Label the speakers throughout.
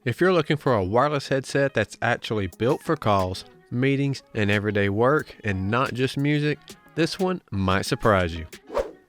Speaker 1: If you're looking for a wireless headset that's actually built for calls, meetings, and everyday work, and not just music, this one might surprise you.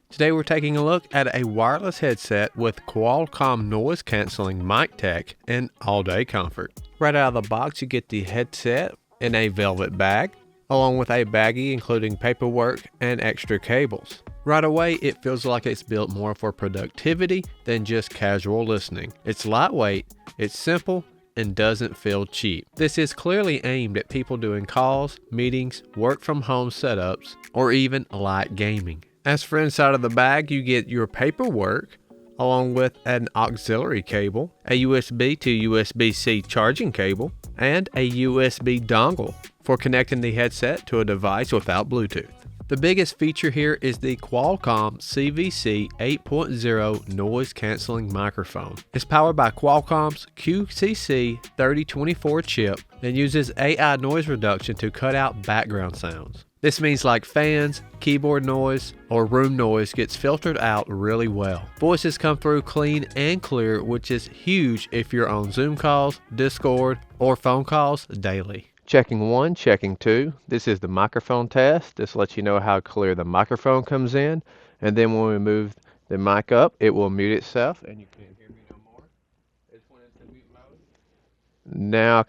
Speaker 1: Today we're taking a look at a wireless headset with Qualcomm noise cancelling mic tech and all-day comfort. Right out of the box you get the headset in a velvet bag, along with a baggie including paperwork and extra cables. Right away, it feels like it's built more for productivity than just casual listening. It's lightweight, it's simple, and doesn't feel cheap. This is clearly aimed at people doing calls, meetings, work from home setups, or even light gaming. As for inside of the bag, you get your paperwork, along with an auxiliary cable, a USB to USB-C charging cable, and a USB dongle for connecting the headset to a device without Bluetooth. The biggest feature here is the Qualcomm CVC 8.0 noise cancelling microphone. It's powered by Qualcomm's QCC3024 chip and uses AI noise reduction to cut out background sounds. This means like fans, keyboard noise, or room noise gets filtered out really well. Voices come through clean and clear, which is huge if you're on Zoom calls, Discord, or phone calls daily. Checking 1, checking 2. This is the microphone test. This lets you know how clear the microphone comes in. And then when we move the mic up, it will mute itself. And you can't hear me no more. It's when it's in mute mode. Now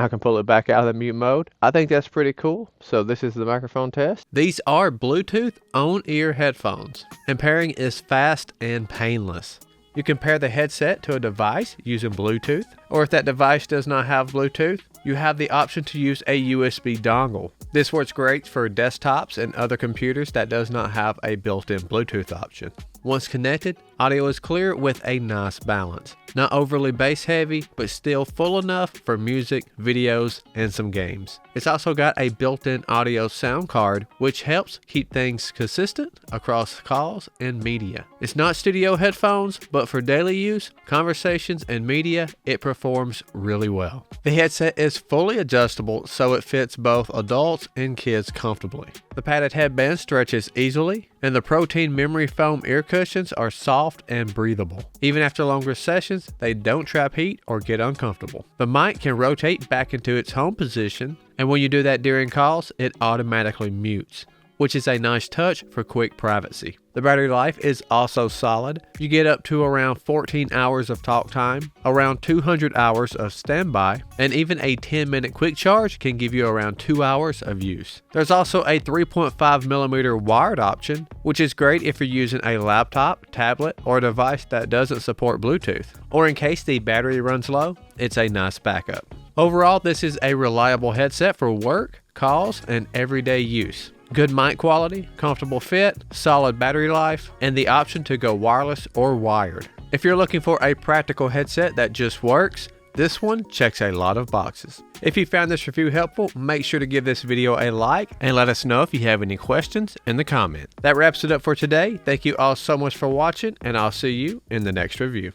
Speaker 1: I can pull it back out of the mute mode. I think that's pretty cool. So this is the microphone test. These are Bluetooth on-ear headphones, and pairing is fast and painless. You can pair the headset to a device using Bluetooth, or if that device does not have Bluetooth, you have the option to use a USB dongle. This works great for desktops and other computers that does not have a built-in Bluetooth option. Once connected, audio is clear with a nice balance. Not overly bass heavy, but still full enough for music, videos, and some games. It's also got a built-in audio sound card, which helps keep things consistent across calls and media. It's not studio headphones, but for daily use, conversations, and media, it performs really well. The headset is fully adjustable, so it fits both adults and kids comfortably. The padded headband stretches easily, and the Protein memory foam ear cushions are soft and breathable. Even after longer sessions, they don't trap heat or get uncomfortable. The mic can rotate back into its home position, and when you do that during calls, it automatically mutes, which is a nice touch for quick privacy. The battery life is also solid. You get up to around 14 hours of talk time, around 200 hours of standby, and even a 10-minute quick charge can give you around 2 hours of use. There's also a 3.5mm wired option, which is great if you're using a laptop, tablet, or a device that doesn't support Bluetooth. Or in case the battery runs low, it's a nice backup. Overall, this is a reliable headset for work, calls, and everyday use. Good mic quality, comfortable fit, solid battery life, and the option to go wireless or wired. If you're looking for a practical headset that just works, this one checks a lot of boxes. If you found this review helpful, make sure to give this video a like and let us know if you have any questions in the comments. That wraps it up for today. Thank you all so much for watching, and I'll see you in the next review.